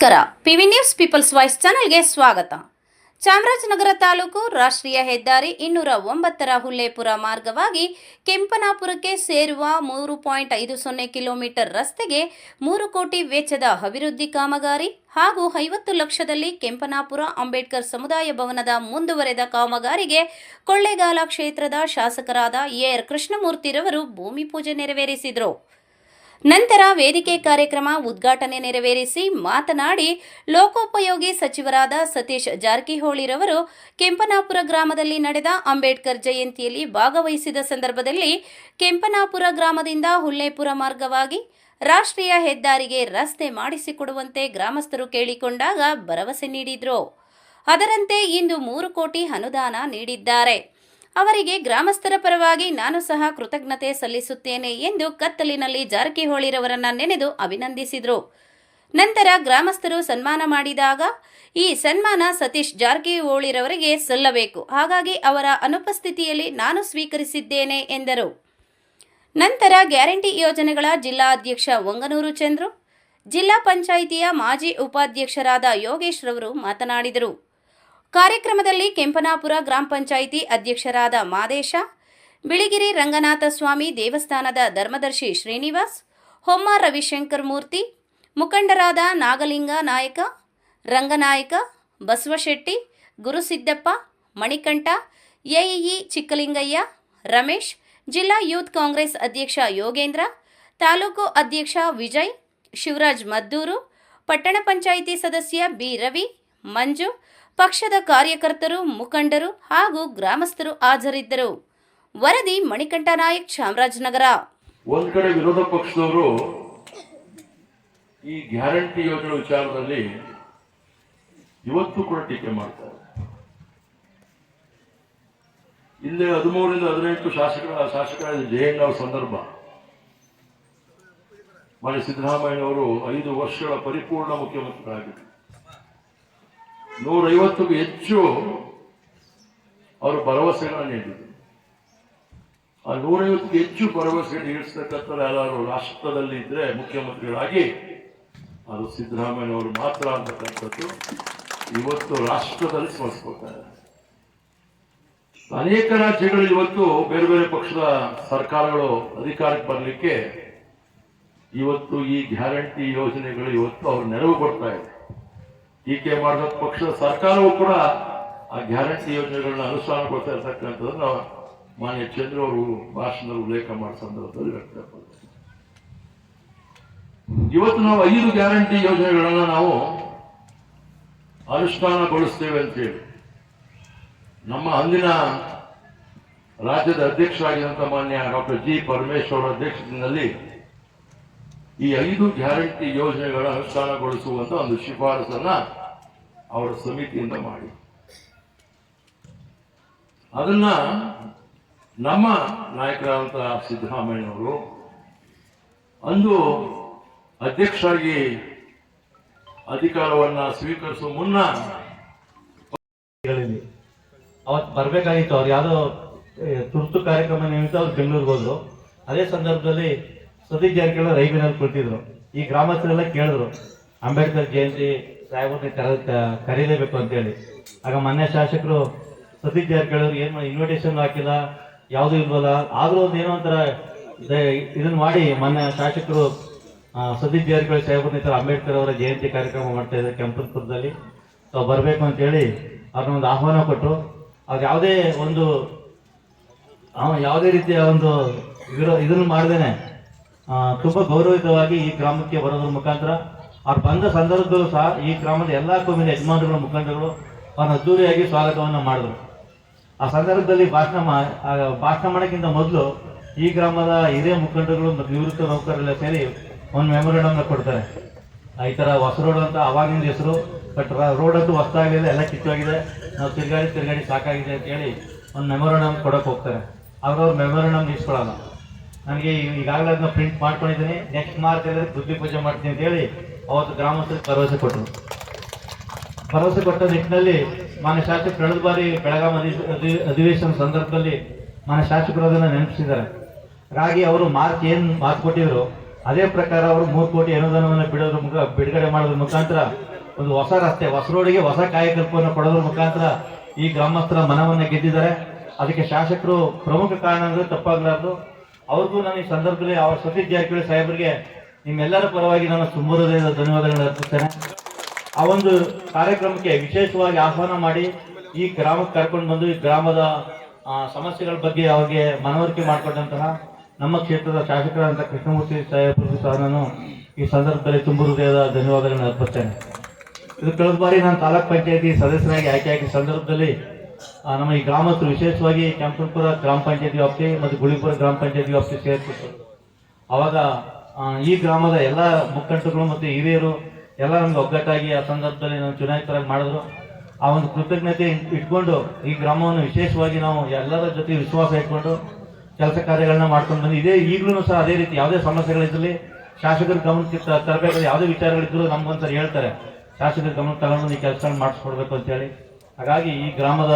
ನಮಸ್ಕಾರ. PV news people's voice ಚಾನೆಲ್ಗೆ ಸ್ವಾಗತ. ಚಾಮರಾಜನಗರ ತಾಲೂಕು ರಾಷ್ಟ್ರೀಯ ಹೆದ್ದಾರಿ 209ರ ಹುಲ್ಲೇಪುರ ಮಾರ್ಗವಾಗಿ ಕೆಂಪನಾಪುರಕ್ಕೆ ಸೇರುವ 3.50 ಕಿಲೋಮೀಟರ್ ರಸ್ತೆಗೆ 3 ಕೋಟಿ ವೆಚ್ಚದ ಅಭಿವೃದ್ಧಿ ಕಾಮಗಾರಿ ಹಾಗೂ 50 ಲಕ್ಷದಲ್ಲಿ ಕೆಂಪನಾಪುರ ಅಂಬೇಡ್ಕರ್ ಸಮುದಾಯ ಭವನದ ಮುಂದುವರೆದ ಕಾಮಗಾರಿಗೆ ಕೊಳ್ಳೇಗಾಲ ಕ್ಷೇತ್ರದ ಶಾಸಕರಾದ ಎಆರ್ ಕೃಷ್ಣಮೂರ್ತಿರವರು ಭೂಮಿ ಪೂಜೆ ನೆರವೇರಿಸಿದರು. ನಂತರ ವೇದಿಕೆ ಕಾರ್ಯಕ್ರಮ ಉದ್ಘಾಟನೆ ನೆರವೇರಿಸಿ ಮಾತನಾಡಿ, ಲೋಕೋಪಯೋಗಿ ಸಚಿವರಾದ ಸತೀಶ್ ಜಾರಕಿಹೊಳಿರವರು ಕೆಂಪನಾಪುರ ಗ್ರಾಮದಲ್ಲಿ ನಡೆದ ಅಂಬೇಡ್ಕರ್ ಜಯಂತಿಯಲ್ಲಿ ಭಾಗವಹಿಸಿದ ಸಂದರ್ಭದಲ್ಲಿ ಕೆಂಪನಾಪುರ ಗ್ರಾಮದಿಂದ ಹುಲ್ಲೇಪುರ ಮಾರ್ಗವಾಗಿ ರಾಷ್ಟ್ರೀಯ ಹೆದ್ದಾರಿಗೆ ರಸ್ತೆ ಮಾಡಿಸಿಕೊಡುವಂತೆ ಗ್ರಾಮಸ್ಥರು ಕೇಳಿಕೊಂಡಾಗ ಭರವಸೆ ನೀಡಿದ್ರು. ಅದರಂತೆ ಇಂದು 3 ಕೋಟಿ ಅನುದಾನ ನೀಡಿದ್ದಾರೆ. ಅವರಿಗೆ ಗ್ರಾಮಸ್ಥರ ಪರವಾಗಿ ನಾನು ಸಹ ಕೃತಜ್ಞತೆ ಸಲ್ಲಿಸುತ್ತೇನೆ ಎಂದು ಕತ್ತಲಿನಲ್ಲಿ ಜಾರಕಿಹೊಳಿರವರನ್ನ ನೆನೆದು ಅಭಿನಂದಿಸಿದರು. ನಂತರ ಗ್ರಾಮಸ್ಥರು ಸನ್ಮಾನ ಮಾಡಿದಾಗ, ಈ ಸನ್ಮಾನ ಸತೀಶ್ ಜಾರಕಿಹೊಳಿರವರಿಗೆ ಸಲ್ಲಬೇಕು, ಹಾಗಾಗಿ ಅವರ ಅನುಪಸ್ಥಿತಿಯಲ್ಲಿ ನಾನು ಸ್ವೀಕರಿಸಿದ್ದೇನೆ ಎಂದರು. ನಂತರ ಗ್ಯಾರಂಟಿ ಯೋಜನೆಗಳ ಜಿಲ್ಲಾ ಅಧ್ಯಕ್ಷ ವಂಗನೂರು ಚಂದ್ರು, ಜಿಲ್ಲಾ ಪಂಚಾಯಿತಿಯ ಮಾಜಿ ಉಪಾಧ್ಯಕ್ಷರಾದ ಯೋಗೇಶ್ ರವರು ಮಾತನಾಡಿದರು. ಕಾರ್ಯಕ್ರಮದಲ್ಲಿ ಕೆಂಪನಾಪುರ ಗ್ರಾಮ ಪಂಚಾಯಿತಿ ಅಧ್ಯಕ್ಷರಾದ ಮಾದೇಶ, ಬಿಳಿಗಿರಿ ರಂಗನಾಥ ಸ್ವಾಮಿ ದೇವಸ್ಥಾನದ ಧರ್ಮದರ್ಶಿ ಶ್ರೀನಿವಾಸ್, ಹೊಮ್ಮ ರವಿಶಂಕರ್ ಮೂರ್ತಿ, ಮುಖಂಡರಾದ ನಾಗಲಿಂಗ ನಾಯಕ, ರಂಗನಾಯಕ, ಬಸವಶೆಟ್ಟಿ, ಗುರುಸಿದ್ದಪ್ಪ, ಮಣಿಕಂಠ, ಎಇಇ ಚಿಕ್ಕಲಿಂಗಯ್ಯ, ರಮೇಶ್, ಜಿಲ್ಲಾ ಯೂತ್ ಕಾಂಗ್ರೆಸ್ ಅಧ್ಯಕ್ಷ ಯೋಗೇಂದ್ರ, ತಾಲೂಕು ಅಧ್ಯಕ್ಷ ವಿಜಯ್, ಶಿವರಾಜ್ ಮದ್ದೂರು, ಪಟ್ಟಣ ಪಂಚಾಯಿತಿ ಸದಸ್ಯ ಬಿ ರವಿ, ಮಂಜು, ಪಕ್ಷದ ಕಾರ್ಯಕರ್ತರು, ಮುಖಂಡರು ಹಾಗೂ ಗ್ರಾಮಸ್ಥರು ಹಾಜರಿದ್ದರು. ವರದಿ ಮಣಿಕಂಠ ನಾಯಕ್, ಚಾಮರಾಜನಗರ. ಒಂದ್ ಕಡೆ ವಿರೋಧ ಪಕ್ಷದವರು ಈ ಗ್ಯಾರಂಟಿ ಯೋಜನೆ ವಿಚಾರದಲ್ಲಿ ಇವತ್ತು ಕೂಡ ಟೀಕೆ ಮಾಡ್ತಾರೆ. ಹಿಂದೆ 13ರಿಂದ 18 ಶಾಸಕರ ಜಯಣ್ಣ ಸಂದರ್ಭ ಮಾನ್ಯ ಸಿದ್ದರಾಮಯ್ಯನವರು 5 ವರ್ಷಗಳ ಪರಿಪೂರ್ಣ ಮುಖ್ಯಮಂತ್ರಿಗಳಾಗಿದ್ದರು. 150ಕ್ಕೂ ಹೆಚ್ಚು ಅವರು ಭರವಸೆಗಳನ್ನು ನೀಡಿದರು. ಆ 150ಕ್ಕೂ ಹೆಚ್ಚು ಭರವಸೆ ನೀಡಿಸ್ತಕ್ಕಂಥ ಯಾರು ರಾಷ್ಟ್ರದಲ್ಲಿ ಇದ್ರೆ ಮುಖ್ಯಮಂತ್ರಿಗಳಾಗಿ ಅದು ಸಿದ್ದರಾಮಯ್ಯನವರು ಮಾತ್ರ ಅಂತಕ್ಕಂಥದ್ದು ಇವತ್ತು ರಾಷ್ಟ್ರದಲ್ಲಿ ಸ್ಮರಿಸ್ಕೊಳ್ತಾರೆ. ಅನೇಕ ರಾಜ್ಯಗಳು ಇವತ್ತು ಬೇರೆ ಬೇರೆ ಪಕ್ಷದ ಸರ್ಕಾರಗಳು ಅಧಿಕಾರಕ್ಕೆ ಬರಲಿಕ್ಕೆ ಇವತ್ತು ಈ ಗ್ಯಾರಂಟಿ ಯೋಜನೆಗಳು ಇವತ್ತು ಅವ್ರು ನೆರವು ಕೊಡ್ತಾ ಇದೆ. ಟೀಕೆ ಮಾಡಿದ ಪಕ್ಷದ ಸರ್ಕಾರವೂ ಕೂಡ ಆ ಗ್ಯಾರಂಟಿ ಯೋಜನೆಗಳನ್ನ ಅನುಷ್ಠಾನಗೊಳಿಸ್ತಾ ಇರ್ತಕ್ಕಂಥದ್ದನ್ನು ಮಾನ್ಯ ಚಂದ್ರ ಅವರು ಭಾಷಣದಲ್ಲಿ ಉಲ್ಲೇಖ ಮಾಡೋ ಸಂದರ್ಭದಲ್ಲಿ ವ್ಯಕ್ತಪಡಿಸಿದ್ದಾರೆ. ಇವತ್ತು ನಾವು 5 ಗ್ಯಾರಂಟಿ ಯೋಜನೆಗಳನ್ನ ನಾವು ಅನುಷ್ಠಾನಗೊಳಿಸ್ತೇವೆ ಅಂತ ಹೇಳಿ ನಮ್ಮ ಅಂದಿನ ರಾಜ್ಯದ ಅಧ್ಯಕ್ಷರಾಗಿದ್ದಂಥ ಮಾನ್ಯ ಡಾಕ್ಟರ್ ಜಿ ಪರಮೇಶ್ವರ್ ಅವರ ಅಧ್ಯಕ್ಷತೆಯಲ್ಲಿ ಈ 5 ಗ್ಯಾರಂಟಿ ಯೋಜನೆಗಳ ಅನುಷ್ಠಾನಗೊಳಿಸುವಂತ ಒಂದು ಶಿಫಾರಸನ್ನ ಅವರ ಸಮಿತಿಯಿಂದ ಮಾಡಿ ಅದನ್ನ ನಮ್ಮ ನಾಯಕರಾದಂತಹ ಸಿದ್ದರಾಮಯ್ಯನವರು ಅಂದು ಅಧ್ಯಕ್ಷರಾಗಿ ಅಧಿಕಾರವನ್ನ ಸ್ವೀಕರಿಸುವ ಮುನ್ನ ಅವತ್ತು ಬರ್ಬೇಕಾಗಿತ್ತು. ಅವ್ರು ಯಾವುದೋ ತುರ್ತು ಕಾರ್ಯಕ್ರಮ ನಿಮಿತ್ತ ಅವ್ರು ಬೆಂಗಳೂರಿಗೆ ಹೋದ್ರು. ಅದೇ ಸಂದರ್ಭದಲ್ಲಿ ಸತೀಶ್ ಜಾರಕಿಹೊಳಿ ರೈಬಿನಲ್ಲಿ ಕುಳಿತಿದ್ರು. ಈ ಗ್ರಾಮಸ್ಥರೆಲ್ಲ ಕೇಳಿದ್ರು, ಅಂಬೇಡ್ಕರ್ ಜಯಂತಿ ಸಾಹೇಬ್ರನ್ನ ಕರೀಲೇಬೇಕು ಅಂತೇಳಿ. ಆಗ ಮಾನ್ಯ ಶಾಸಕರು ಸತೀಶ್ ಜಾರಕಿಹೊಳಿ ಏನು ಇನ್ವಿಟೇಷನ್ ಹಾಕಿಲ್ಲ, ಯಾವುದೂ ಇಲ್ವಲ್ಲ, ಆದರೂ ಒಂದು ಏನೋ ಒಂಥರ ಇದನ್ನ ಮಾಡಿ ಮಾನ್ಯ ಶಾಸಕರು ಸತೀಶ್ ಜಾರಕಿಹೊಳಿ ಸಾಹೇಬ್ರನ್ನ ಈ ಥರ ಅಂಬೇಡ್ಕರ್ ಅವರ ಜಯಂತಿ ಕಾರ್ಯಕ್ರಮ ಮಾಡ್ತಾ ಇದ್ದಾರೆ ಕೆಂಪನಪುರದಲ್ಲಿ, ತಾವು ಬರಬೇಕು ಅಂತೇಳಿ ಅವ್ರನ್ನ ಒಂದು ಆಹ್ವಾನ ಕೊಟ್ಟರು. ಅವ್ರು ಯಾವುದೇ ರೀತಿಯ ಒಂದು ಇದನ್ನು ಮಾಡ್ದೇನೆ ತುಂಬ ಗೌರವಿತವಾಗಿ ಈ ಗ್ರಾಮಕ್ಕೆ ಬರೋದ್ರ ಮುಖಾಂತರ ಅವ್ರು ಬಂದ ಸಂದರ್ಭದಲ್ಲೂ ಸಹ ಈ ಗ್ರಾಮದ ಎಲ್ಲ ಕೋಮಿನ ಯಜಮಾನರುಗಳ ಮುಖಂಡರುಗಳು ಅವ್ರನ್ನ ಅದ್ದೂರಿಯಾಗಿ ಸ್ವಾಗತವನ್ನು ಮಾಡಿದ್ರು. ಆ ಸಂದರ್ಭದಲ್ಲಿ ಭಾಷಣ ಮಾಡೋಕ್ಕಿಂತ ಮೊದಲು ಈ ಗ್ರಾಮದ ಹಿರಿಯ ಮುಖಂಡರುಗಳು ಮತ್ತು ನಿವೃತ್ತ ನೌಕರರೆಲ್ಲ ಸೇರಿ ಒಂದು ಮೆಮೊರಂಡಮ್ನ ಕೊಡ್ತಾರೆ. ಈ ಥರ ಹೊಸ ರೋಡ್ ಅಂತ ಅವಾಗಿನ ಹೆಸರು, ಬಟ್ ರೋಡ್ ಅಂತೂ ಹೊಸದಾಗಿದೆ, ಎಲ್ಲ ಕಿತ್ತೋಗಿದೆ, ನಾವು ತಿರುಗಾಡಿ ಸಾಕಾಗಿದೆ ಅಂತೇಳಿ ಒಂದು ಮೆಮೊರಂಡಮ್ ಕೊಡೋಕೆ ಹೋಗ್ತಾರೆ. ಅವ್ರವ್ರ ಮೆಮೊರಂಡಮ್ ಇಸ್ಕೊಳ್ಳೋಲ್ಲ. ನನಗೆ ಈಗಾಗಲೇ ಅದನ್ನ ಪ್ರಿಂಟ್ ಮಾಡ್ಕೊಂಡಿದ್ದೀನಿ, ನೆಕ್ಸ್ಟ್ ಮಾರ್ಚ್ ಬುದ್ಧಿ ಪೂಜೆ ಮಾಡ್ತೀನಿ ಅಂತೇಳಿ ಅವತ್ತು ಗ್ರಾಮಸ್ಥರಿಗೆ ಭರವಸೆ ಕೊಟ್ಟ ನಿಟ್ಟಿನಲ್ಲಿ ಮಾನ್ಯ ಶಾಸಕರು ಕಳೆದ ಬಾರಿ ಬೆಳಗಾವಿ ಅಧಿವೇಶನ ಸಂದರ್ಭದಲ್ಲಿ ಮಾನ್ಯ ಶಾಸಕರು ಅದನ್ನು ನೆನಪಿಸಿದ್ದಾರೆ. ಹಾಗಾಗಿ ಅವರು ಮಾರ್ಚ್ ಏನು ಮಾತು ಕೊಟ್ಟಿದ್ರು ಅದೇ ಪ್ರಕಾರ ಅವರು 3 ಕೋಟಿ ಅನುದಾನವನ್ನು ಬಿಡುಗಡೆ ಮಾಡೋದ್ರ ಮುಖಾಂತರ ಒಂದು ಹೊಸ ರಸ್ತೆ, ಹೊಸ ರೋಡಿಗೆ ಹೊಸ ಕಾಯಕಲ್ಪವನ್ನು ಕೊಡೋದ್ರ ಮುಖಾಂತರ ಈ ಗ್ರಾಮಸ್ಥರ ಮನವನ್ನು ಗೆದ್ದಿದ್ದಾರೆ. ಅದಕ್ಕೆ ಶಾಸಕರು ಪ್ರಮುಖ ಕಾರಣ ಅಂದರೆ ತಪ್ಪಾಗಲಾರ್ದು. ಅವ್ರಿಗೂ ನಾನು ಈ ಸಂದರ್ಭದಲ್ಲಿ ಅವರ ಸತೀಶ್ ಜಾರಕಿಹೊಳಿ ಸಾಹೇಬರಿಗೆ ನಿಮ್ಮೆಲ್ಲರ ಪರವಾಗಿ ನಾನು ತುಂಬ ಹೃದಯದ ಧನ್ಯವಾದಗಳನ್ನು ಅರ್ಪಿಸ್ತೇನೆ. ಆ ಒಂದು ಕಾರ್ಯಕ್ರಮಕ್ಕೆ ವಿಶೇಷವಾಗಿ ಆಹ್ವಾನ ಮಾಡಿ ಈ ಗ್ರಾಮಕ್ಕೆ ಕರ್ಕೊಂಡು ಬಂದು ಈ ಗ್ರಾಮದ ಸಮಸ್ಯೆಗಳ ಬಗ್ಗೆ ಅವರಿಗೆ ಮನವರಿಕೆ ಮಾಡಿಕೊಂಡಂತಹ ನಮ್ಮ ಕ್ಷೇತ್ರದ ಶಾಸಕರಾದಂಥ ಕೃಷ್ಣಮೂರ್ತಿ ಸಾಹೇಬರಿಗೂ ಸಹ ನಾನು ಈ ಸಂದರ್ಭದಲ್ಲಿ ತುಂಬ ಹೃದಯದ ಧನ್ಯವಾದಗಳನ್ನು ಅರ್ಪಿಸ್ತೇನೆ. ಇದು ಕಳೆದ ಬಾರಿ ನಾನು ತಾಲೂಕ್ ಪಂಚಾಯತಿ ಸದಸ್ಯರಾಗಿ ಆಯ್ಕೆಯಾಗಿದ್ದ ಸಂದರ್ಭದಲ್ಲಿ ನಮ್ಮ ಈ ಗ್ರಾಮಸ್ಥರು ವಿಶೇಷವಾಗಿ ಕೆಂಪನಪುರ ಗ್ರಾಮ ಪಂಚಾಯತಿ ವ್ಯಾಪ್ತಿ ಮತ್ತು ಗುಳಿಪುರ ಗ್ರಾಮ ಪಂಚಾಯತಿ ವ್ಯಾಪ್ತಿ ಸೇರ್ತಿತ್ತು. ಆವಾಗ ಈ ಗ್ರಾಮದ ಎಲ್ಲ ಮುಖಂಡರುಗಳು ಮತ್ತು ಹಿರಿಯರು ಎಲ್ಲ ನಮ್ಗೆ ಒಗ್ಗಟ್ಟಾಗಿ ಆ ಸಂದರ್ಭದಲ್ಲಿ ನಾವು ಚುನಾಯಿತರಾಗಿ ಮಾಡಿದ್ರು. ಆ ಒಂದು ಕೃತಜ್ಞತೆ ಇಟ್ಕೊಂಡು ಈ ಗ್ರಾಮವನ್ನು ವಿಶೇಷವಾಗಿ ನಾವು ಎಲ್ಲರ ಜೊತೆ ವಿಶ್ವಾಸ ಇಟ್ಕೊಂಡು ಕೆಲಸ ಕಾರ್ಯಗಳನ್ನ ಮಾಡ್ಕೊಂಡು ಬಂದು ಇದೇ ಈಗಲೂ ಸಹ ಅದೇ ರೀತಿ ಯಾವುದೇ ಸಮಸ್ಯೆಗಳಿದ್ದಲ್ಲಿ ಶಾಸಕರ ಗಮನಕ್ಕೆ ತರಬೇಕಾದ್ರೆ ಯಾವುದೇ ವಿಚಾರಗಳಿದ್ರು ನಮ್ಗೊಂದ್ಸರಿ ಹೇಳ್ತಾರೆ, ಶಾಸಕರ ಗಮನಕ್ಕೆ ತಗೊಂಡು ಈ ಕೆಲಸಗಳನ್ನ ಮಾಡಿಸ್ಕೊಡ್ಬೇಕು ಅಂತೇಳಿ. ಹಾಗಾಗಿ ಈ ಗ್ರಾಮದ